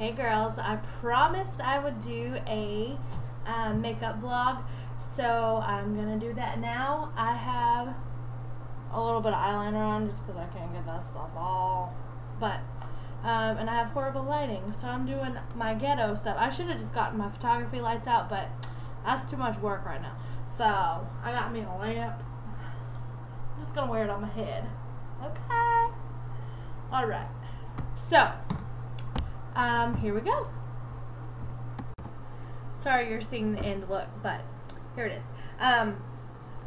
Hey girls, I promised I would do a makeup vlog, so I'm gonna do that now. I have a little bit of eyeliner on just because I can't get that stuff all, but and I have horrible lighting, so I'm doing my ghetto stuff. I should have just gotten my photography lights out, but that's too much work right now, so I got me a lamp. I'm just gonna wear it on my head. Okay, all right, so here we go. Sorry you're seeing the end look, but here it is.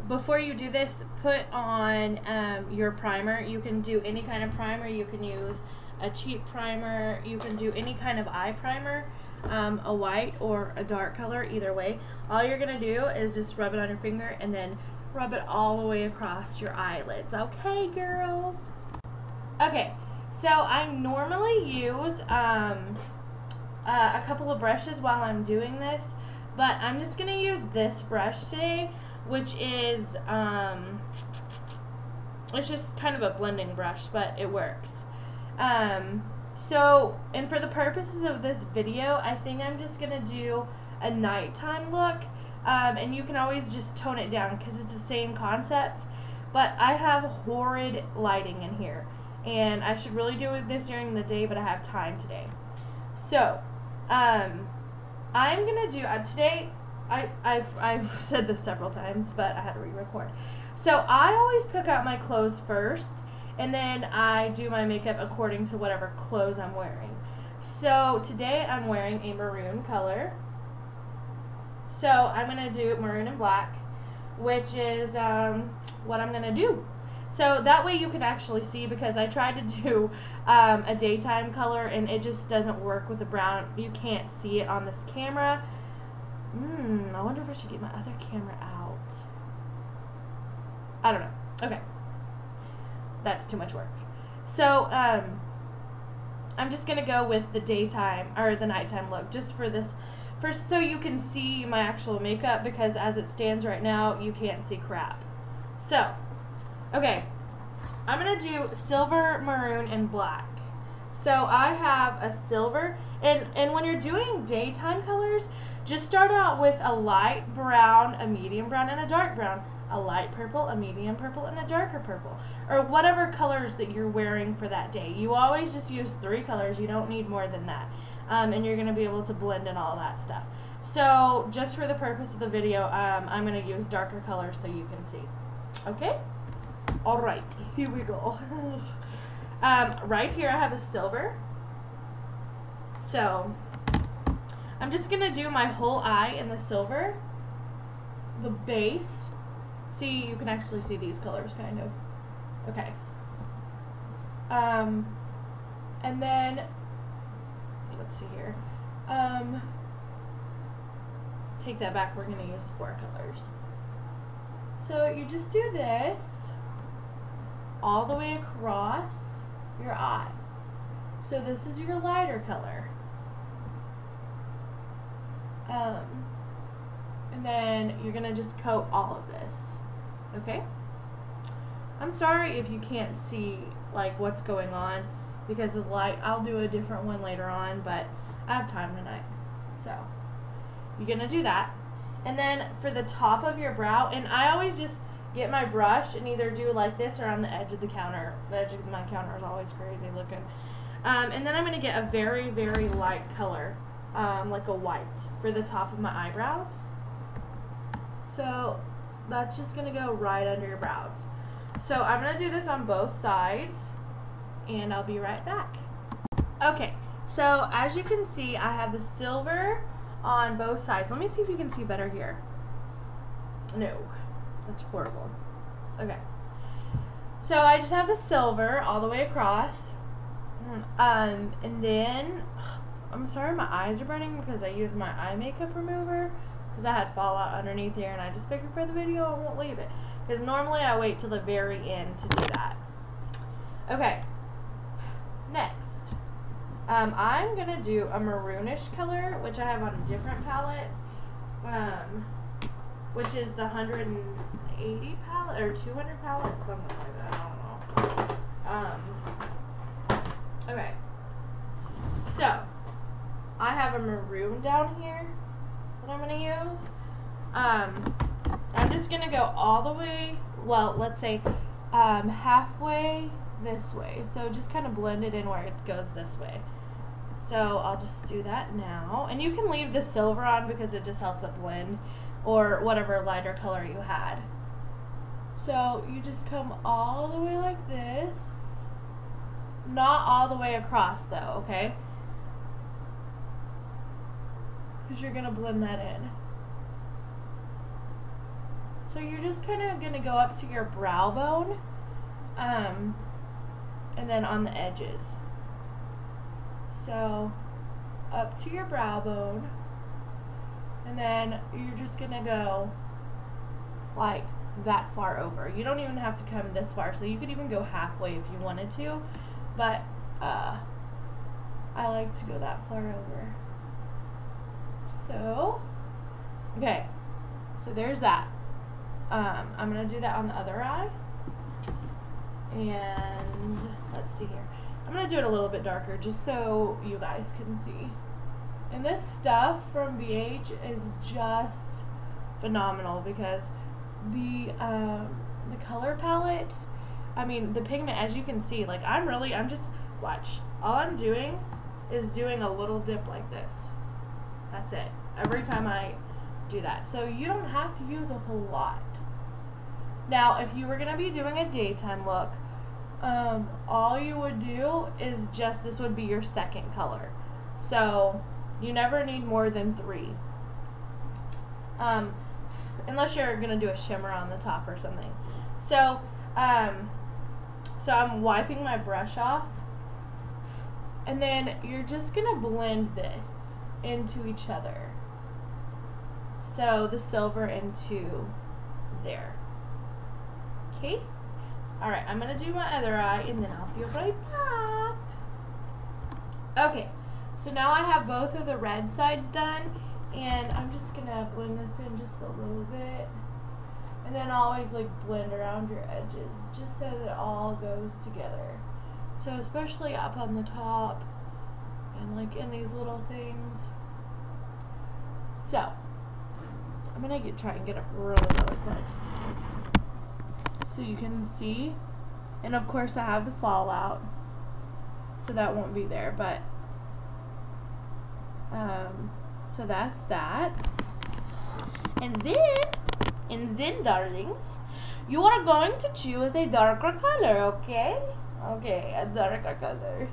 Before you do this, put on your primer. You can do any kind of primer. You can use a cheap primer. You can do any kind of eye primer, a white or a dark color, either way. All you're gonna do is just rub it on your finger and then rub it all the way across your eyelids. Okay, girls? Okay. So I normally use a couple of brushes while I'm doing this, but I'm just going to use this brush today, which is, it's just kind of a blending brush, but it works. And for the purposes of this video, I think I'm just going to do a nighttime look, and you can always just tone it down because it's the same concept, but I have horrid lighting in here. And I should really do this during the day, but I have time today. So, I'm gonna do today. I've said this several times, but I had to re-record. So I always pick out my clothes first, and then I do my makeup according to whatever clothes I'm wearing. So today I'm wearing a maroon color. So I'm gonna do maroon and black, which is what I'm gonna do. So that way you can actually see, because I tried to do a daytime color and it just doesn't work with the brown. You can't see it on this camera. I wonder if I should get my other camera out. I don't know. Okay. That's too much work. So I'm just going to go with the daytime or the nighttime look just for this. First, so you can see my actual makeup, because as it stands right now, you can't see crap. So, okay, I'm going to do silver, maroon, and black. So I have a silver, and when you're doing daytime colors, just start out with a light brown, a medium brown, and a dark brown. A light purple, a medium purple, and a darker purple. Or whatever colors that you're wearing for that day. You always just use 3 colors. You don't need more than that. And you're going to be able to blend in all that stuff. So just for the purpose of the video, I'm going to use darker colors so you can see. Okay? Alright, here we go. Right here I have a silver. So I'm just going to do my whole eye in the silver. The base. See, you can actually see these colors kind of. Okay. And then, let's see here. Take that back, we're going to use 4 colors. So you just do this all the way across your eye. So this is your lighter color. And then you're going to just coat all of this. Okay? I'm sorry if you can't see like what's going on because of the light. I'll do a different one later on, but I have time tonight. So you're going to do that. And then for the top of your brow, and I always just get my brush and either do like this or on the edge of the counter. The edge of my counter is always crazy looking. And then I'm going to get a very, very light color, like a white, for the top of my eyebrows. So that's just going to go right under your brows. So I'm going to do this on both sides, and I'll be right back. Okay, so as you can see, I have the silver on both sides. Let me see if you can see better here. No, that's horrible. Okay, so I just have the silver all the way across. And then, I'm sorry my eyes are burning because I used my eye makeup remover. Because I had fallout underneath here, and I just figured for the video I won't leave it. Because normally I wait till the very end to do that. Okay. Next. I'm going to do a maroonish color, which I have on a different palette. Which is the 180 palette, or 200 palette, something like that. I don't know. Okay. So, I have a maroon down here that I'm going to use. I'm just going to go all the way, well, let's say halfway this way. So just kind of blend it in where it goes this way. So I'll just do that now. And you can leave the silver on because it just helps it blend, or whatever lighter color you had. So you just come all the way like this. Not all the way across though, okay? Because you're going to blend that in. So you're just kind of going to go up to your brow bone, and then on the edges. So up to your brow bone, and then you're just going to go like that far over. You don't even have to come this far, so you could even go halfway if you wanted to, but I like to go that far over. So, okay, so there's that. I'm going to do that on the other eye, and let's see here. I'm going to do it a little bit darker just so you guys can see. And this stuff from BH is just phenomenal because the color palette, I mean the pigment, as you can see, like I'm just, watch, all I'm doing is doing a little dip like this. That's it. Every time I do that. So you don't have to use a whole lot. Now, if you were going to be doing a daytime look, all you would do is just, this would be your second color. So you never need more than 3. Unless you're going to do a shimmer on the top or something. So, so I'm wiping my brush off. And then you're just going to blend this into each other. So the silver into there. Okay? Alright, I'm going to do my other eye and then I'll be right back. Okay, so now I have both of the red sides done, and I'm just going to blend this in just a little bit. And then always like blend around your edges just so that it all goes together. So especially up on the top and like in these little things. So I'm going to try and get up really, really close so you can see. And of course I have the fallout, so that won't be there, but so that's that. And then darlings, you are going to choose a darker color, okay? Okay, a darker color.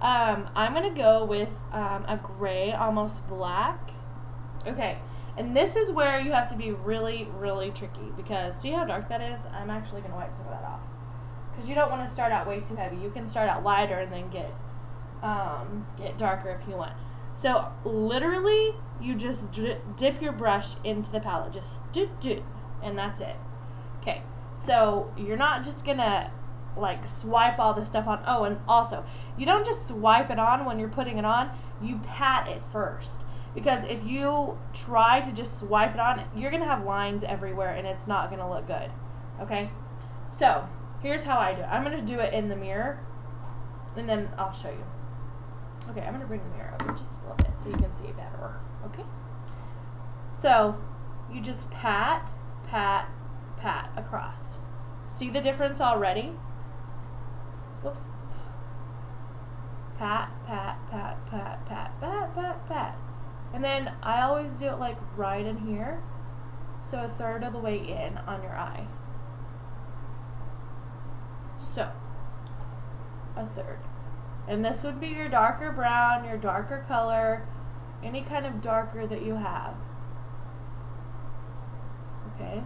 I'm gonna go with a gray, almost black. Okay, and this is where you have to be really, really tricky, because see how dark that is? I'm actually gonna wipe some of that off, because you don't want to start out way too heavy. You can start out lighter and then get darker if you want. So literally, you just dip your brush into the palette, just do, and that's it. Okay, so you're not just gonna like swipe all this stuff on. Oh, and also, you don't just swipe it on when you're putting it on. You pat it first, because if you try to just swipe it on, you're gonna have lines everywhere, and it's not gonna look good. Okay, so here's how I do it. I'm gonna do it in the mirror, and then I'll show you. Okay, I'm gonna bring the mirror over just a little bit so you can see better. Okay, so you just pat, pat, pat across. See the difference already? Whoops. Pat, pat, pat, pat, pat, pat, pat, pat. And then I always do it like right in here, so a third of the way in on your eye. So, a third. And this would be your darker brown, your darker color, any kind of darker that you have. Okay?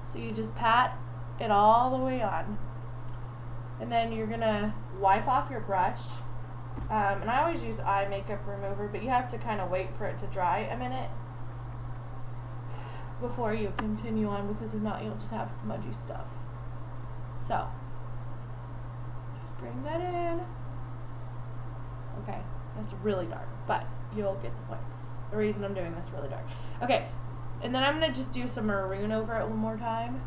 So you just pat it all the way on. And then you're going to wipe off your brush. And I always use eye makeup remover, but you have to kind of wait for it to dry a minute before you continue on, because if not, you'll just have smudgy stuff. So, just bring that in. Okay, that's really dark, but you'll get the point. The reason I'm doing this really dark. Okay, and then I'm going to just do some maroon over it one more time.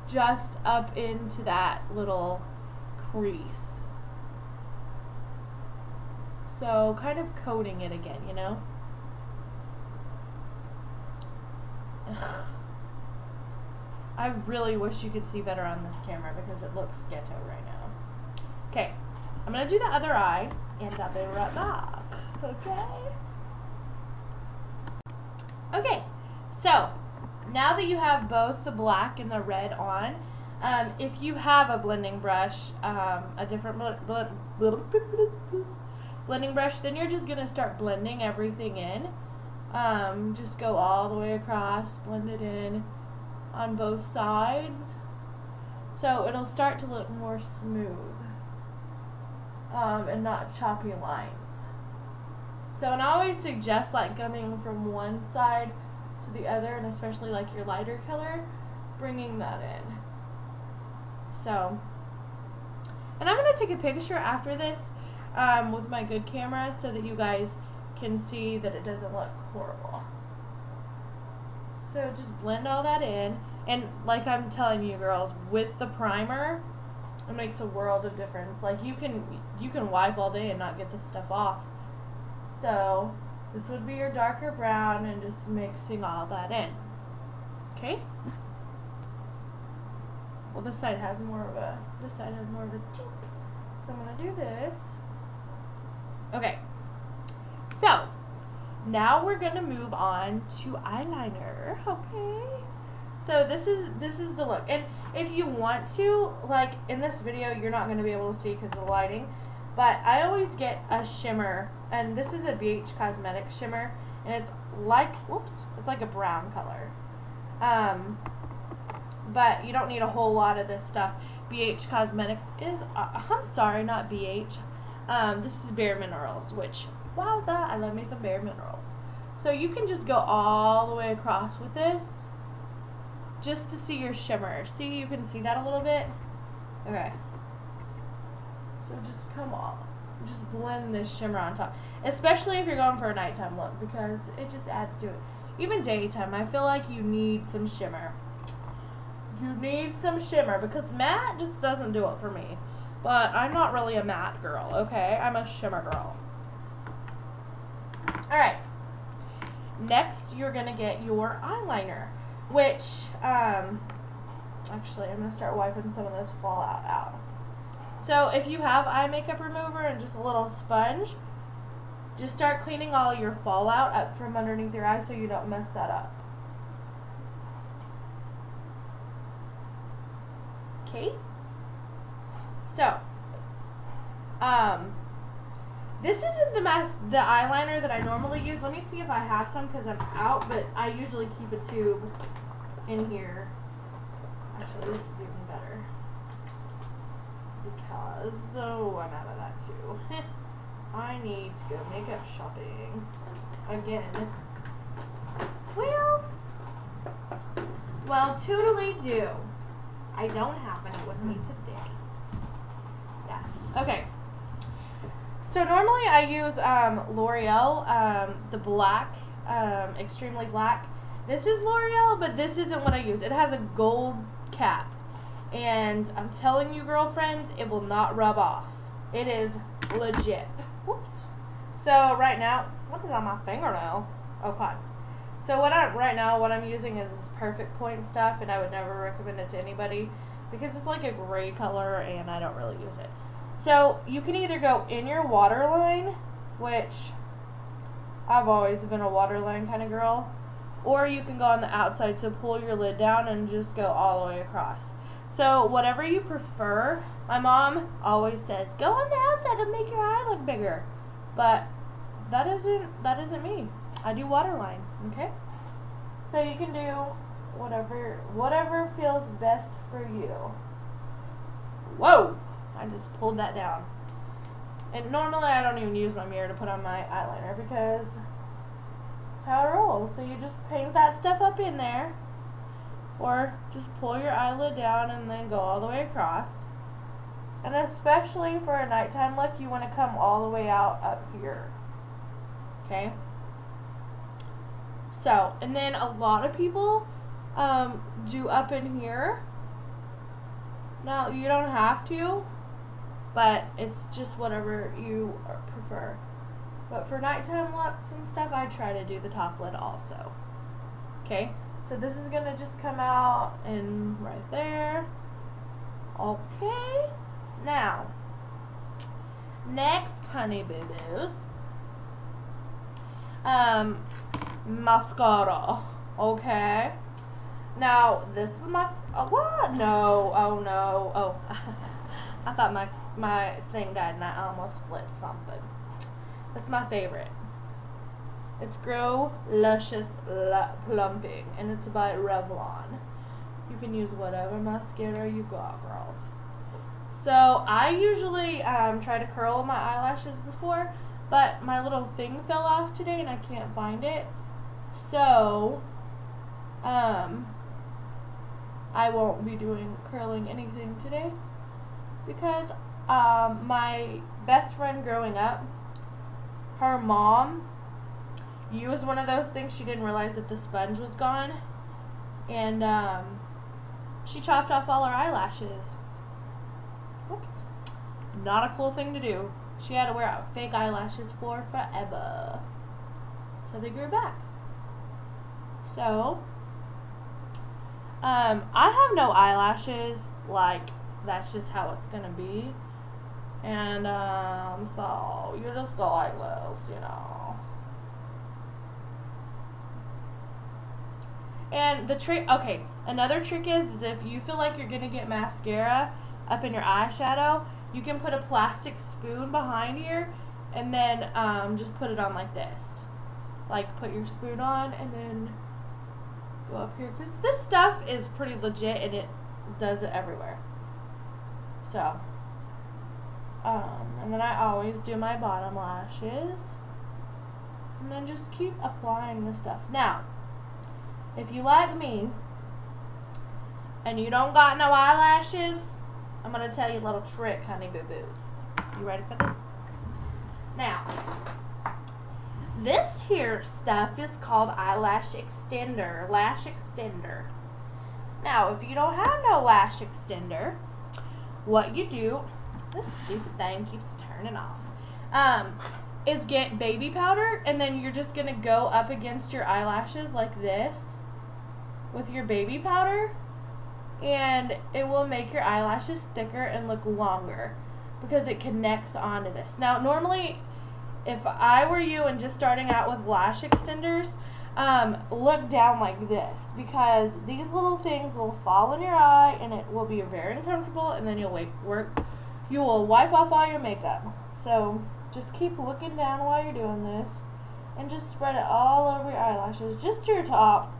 Just up into that little crease. So kind of coating it again, you know? Ugh. I really wish you could see better on this camera because it looks ghetto right now. Okay, I'm going to do the other eye and I'll be right back. Okay? Okay, so now that you have both the black and the red on, if you have a blending brush, a different blending brush, then you're just going to start blending everything in. Just go all the way across, blend it in on both sides. So it'll start to look more smooth and not choppy lines. So, and I always suggest like coming from one side to the other, and especially like your lighter color, bringing that in. So, and I'm going to take a picture after this with my good camera so that you guys can see that it doesn't look horrible. So just blend all that in, and like I'm telling you girls, with the primer, it makes a world of difference. Like you can wipe all day and not get this stuff off. So this would be your darker brown, and just mixing all that in. Okay? Well, this side has more of a tink. So I'm gonna do this. Okay. So now we're gonna move on to eyeliner. Okay. So this is the look, and if you want to, like in this video, you're not gonna be able to see because of the lighting, but I always get a shimmer, and this is a BH Cosmetics shimmer, and it's like, it's like a brown color. But you don't need a whole lot of this stuff. BH Cosmetics is, I'm sorry, not BH. This is Bare Minerals, which, wowza, I love me some Bare Minerals. So you can just go all the way across with this, just to see your shimmer. See, you can see that a little bit? Okay. So just come on. Just blend this shimmer on top. Especially if you're going for a nighttime look, because it just adds to it. Even daytime, I feel like you need some shimmer. You need some shimmer, because matte just doesn't do it for me. But I'm not really a matte girl, okay? I'm a shimmer girl. Alright. Next, you're going to get your eyeliner, which, actually, I'm going to start wiping some of this fallout out. So, if you have eye makeup remover and just a little sponge, just start cleaning all your fallout up from underneath your eye so you don't mess that up. Okay? So, this isn't the eyeliner that I normally use. Let me see if I have some because I'm out, but I usually keep a tube in here. Actually, this is even better. Because, oh, I'm out of that too. I need to go makeup shopping again. Well, toodly do. I don't have any with me today. Yeah. Okay. So normally I use L'Oreal, the black, extremely black. This is L'Oreal, but this isn't what I use. It has a gold cap. And I'm telling you, girlfriends, it will not rub off. It is legit. Whoops. So right now, what is on my fingernail? Okay. So right now what I'm using is this Perfect Point stuff, and I would never recommend it to anybody because it's like a gray color and I don't really use it. So you can either go in your waterline, which I've always been a waterline kind of girl, or you can go on the outside, so pull your lid down and just go all the way across. So whatever you prefer. My mom always says, go on the outside and make your eye look bigger. But that isn't me. I do waterline, okay? So you can do whatever feels best for you. Whoa! I just pulled that down. And normally I don't even use my mirror to put on my eyeliner because that's how I roll. So you just paint that stuff up in there, or just pull your eyelid down and then go all the way across. And especially for a nighttime look, you want to come all the way out up here. Okay? So, and then a lot of people do up in here. Now, you don't have to, but it's just whatever you prefer. But for nighttime looks and stuff, I try to do the top lid also. Okay, so this is gonna just come out and right there. Okay, now, next, honey boo-boos, mascara, okay? Now, this is my, what? No, oh no, oh, I thought my thing died and I almost flipped something. This is my favorite. It's Grow Luscious Plumping, and it's by Revlon. You can use whatever mascara you got, girls. So, I usually try to curl my eyelashes before, but my little thing fell off today and I can't find it. So, I won't be doing curling anything today because my best friend growing up, her mom used one of those things. She didn't realize that the sponge was gone, and she chopped off all her eyelashes. Whoops. Not a cool thing to do. She had to wear fake eyelashes for forever till they grew back. So, I have no eyelashes. Like, that's just how it's gonna be. And, so, you just go like this, you know. And the trick, okay, another trick is if you feel like you're gonna get mascara up in your eyeshadow, you can put a plastic spoon behind here and then just put it on like this. Like, put your spoon on and then go up here. Because this stuff is pretty legit and it does it everywhere. So, and then I always do my bottom lashes. And then just keep applying this stuff. Now, if you like me and you don't got no eyelashes, I'm going to tell you a little trick, honey boo-boos. You ready for this? Now, this here stuff is called eyelash extender, lash extender. Now, if you don't have no lash extender, what you do, this stupid thing keeps turning off, is get baby powder, and then you're just going to go up against your eyelashes like this with your baby powder, and it will make your eyelashes thicker and look longer because it connects onto this. Now, normally, if I were you and just starting out with lash extenders, look down like this because these little things will fall in your eye and it will be very uncomfortable, and then you will wipe off all your makeup. So just keep looking down while you're doing this and just spread it all over your eyelashes, just to your top,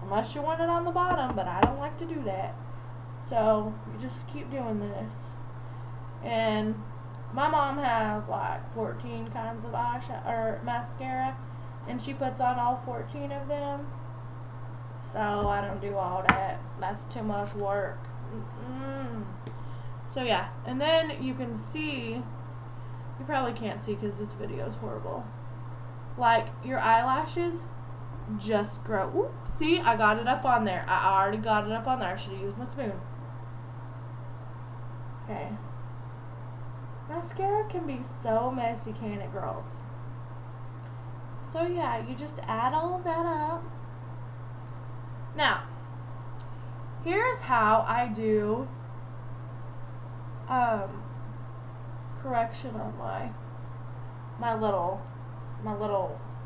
unless you want it on the bottom, but I don't like to do that. So you just keep doing this. And my mom has like 14 kinds of eyeshadow or mascara, and she puts on all 14 of them. So I don't do all that. That's too much work. So yeah, and then you can see, you probably can't see because this video is horrible, like your eyelashes just grow. Ooh, see, I got it up on there. I already got it up on there. I should have used my spoon. Okay. Mascara can be so messy, can it, girls? So yeah, you just add all of that up. Now, here's how I do correction on my little,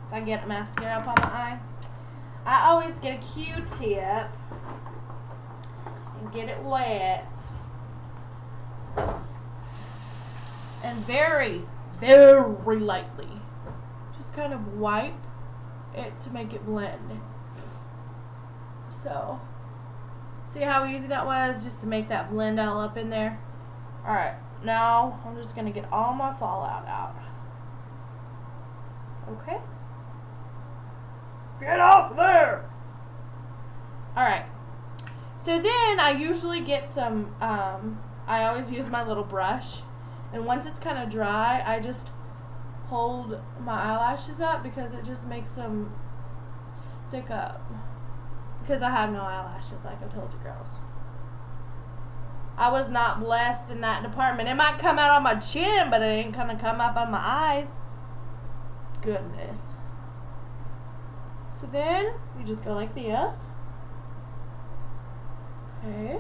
if I get mascara up on my eye, I always get a Q-tip and get it wet. And very, very lightly, just kind of wipe it to make it blend. So, see how easy that was, just to make that blend all up in there? Alright, now I'm just going to get all my fallout out. Okay? Get off there! Alright, so then I usually get some, I always use my little brush. And once it's kind of dry, I just hold my eyelashes up because it just makes them stick up. Because I have no eyelashes, like I told you girls. I was not blessed in that department. It might come out on my chin, but it ain't gonna come up on my eyes. goodness. So then you just go like this. Okay.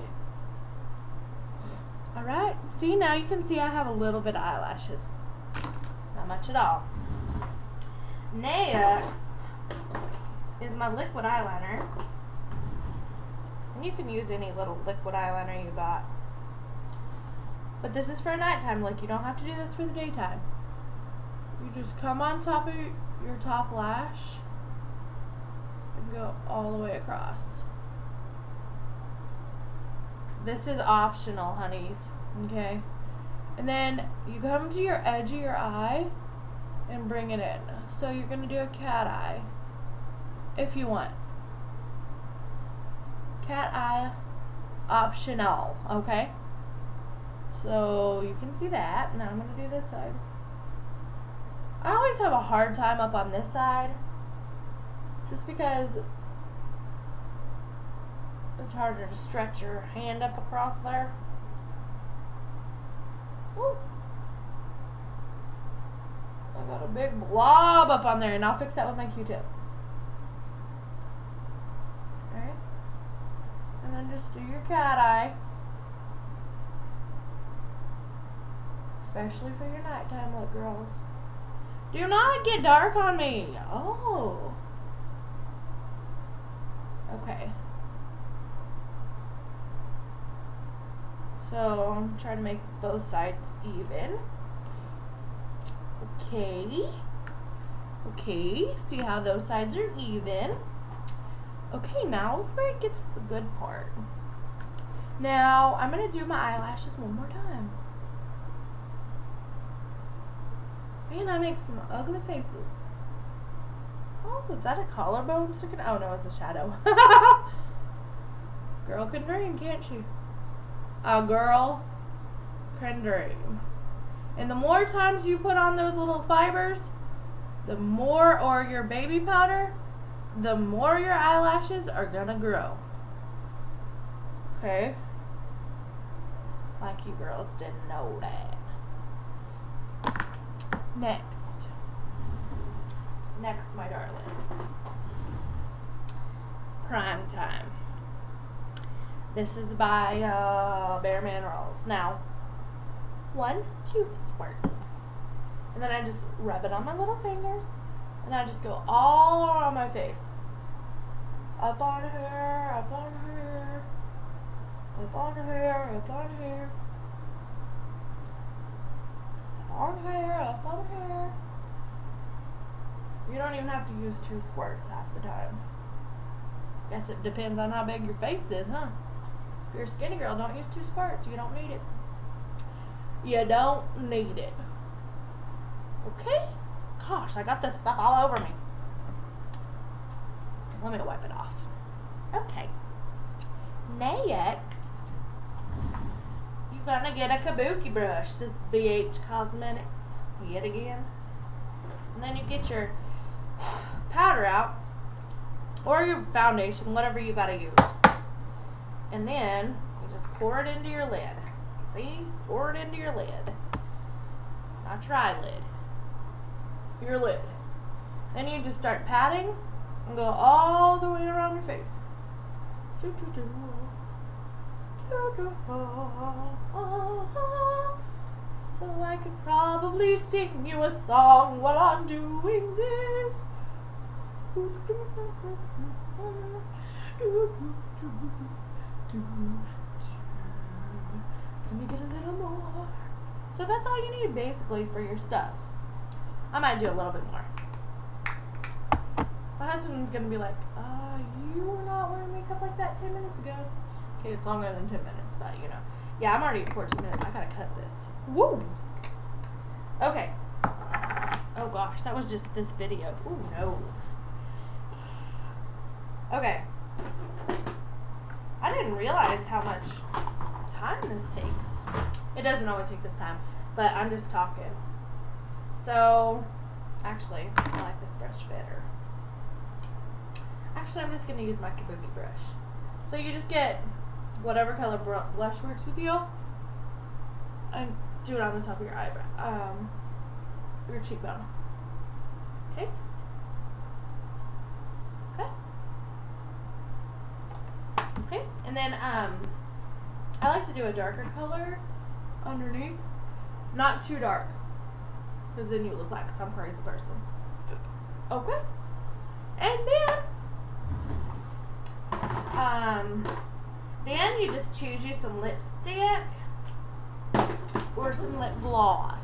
Alright. See, now you can see I have a little bit of eyelashes. Not much at all. Next is my liquid eyeliner. And you can use any little liquid eyeliner you got. But this is for a nighttime look. You don't have to do this for the daytime. You just come on top of your top lash and go all the way across. This is optional, honeys. Okay? And then you come to your edge of your eye and bring it in. So you're going to do a cat eye if you want. Cat eye, optional, okay? So you can see that. Now I'm going to do this side. I always have a hard time up on this side just because it's harder to stretch your hand up across there. Woo. I got a big blob up on there, and I'll fix that with my Q-tip. Alright. And then just do your cat eye. Especially for your nighttime look, girls. Do not get dark on me. Oh. Okay. So I'm trying to make both sides even. Okay. Okay. See how those sides are even. Okay, now is where it gets the good part. Now I'm going to do my eyelashes one more time. Man, I make some ugly faces. Oh, is that a collarbone sticking? Oh no, it's a shadow. Girl can dream, can't she? A girl can dream. And the more times you put on those little fibers, the more, or your baby powder, the more your eyelashes are gonna grow. Okay? Like you girls didn't know that. Next, my darlings. Prime Time. This is by Bare Minerals. Now, 1, 2 squirts. And then I just rub it on my little fingers. And I just go all around my face. Up on here, up on here. Up on here, up on here. On here, up on here. You don't even have to use 2 squirts half the time. Guess it depends on how big your face is, huh? If you're a skinny girl, don't use 2 squirts. You don't need it. You don't need it. Okay? Gosh, I got this stuff all over me. Let me wipe it off. Okay. Next, you're gonna get a kabuki brush. This is BH Cosmetics. Yet again. And then you get your powder out. Or your foundation, whatever you gotta use. And then you just pour it into your lid. See? Pour it into your lid. Not your eyelid. Your lid. Then you just start patting and go all the way around your face. So I could probably sing you a song while I'm doing this. Let me get a little more. So that's all you need basically for your stuff. I might do a little bit more. My husband's gonna be like, you were not wearing makeup like that 10 minutes ago. Okay, it's longer than 10 minutes, but you know. Yeah, I'm already at 14 minutes. I gotta cut this. Woo! Okay. Oh gosh, that was just this video. Ooh, no. Okay. I didn't realize how much time this takes. It doesn't always take this time, but I'm just talking. So, actually, I like this brush better. Actually, I'm just going to use my kabuki brush. So you just get whatever color blush works with you and do it on the top of your eyebrow, your cheekbone. Okay. Okay. Okay. And then I like to do a darker color underneath. Not too dark, because then you look like some crazy person. Okay. And then you just choose you some lipstick or some lip gloss.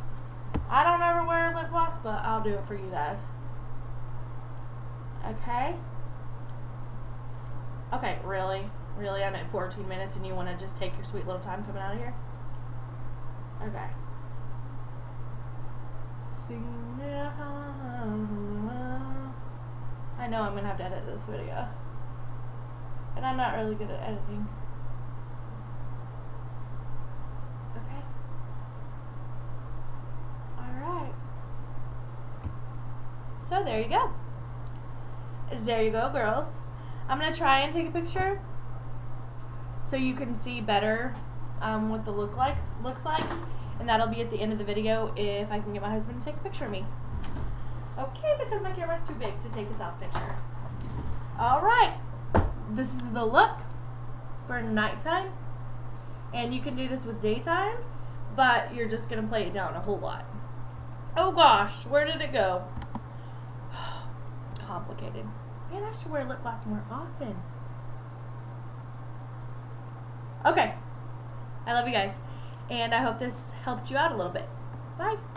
I don't ever wear lip gloss, but I'll do it for you guys. Okay. Okay, really? Really? I'm at 14 minutes and you want to just take your sweet little time coming out of here? Okay. I know I'm going to have to edit this video. And I'm not really good at editing. Okay. Alright. So there you go. There you go, girls. I'm going to try and take a picture so you can see better what the looks like. And that'll be at the end of the video if I can get my husband to take a picture of me. Okay, because my camera's too big to take a self picture. Alright. This is the look for nighttime. And you can do this with daytime, but you're just going to play it down a whole lot. Oh gosh, where did it go? Complicated. Man, I should wear lip gloss more often. Okay. I love you guys. And I hope this helped you out a little bit. Bye.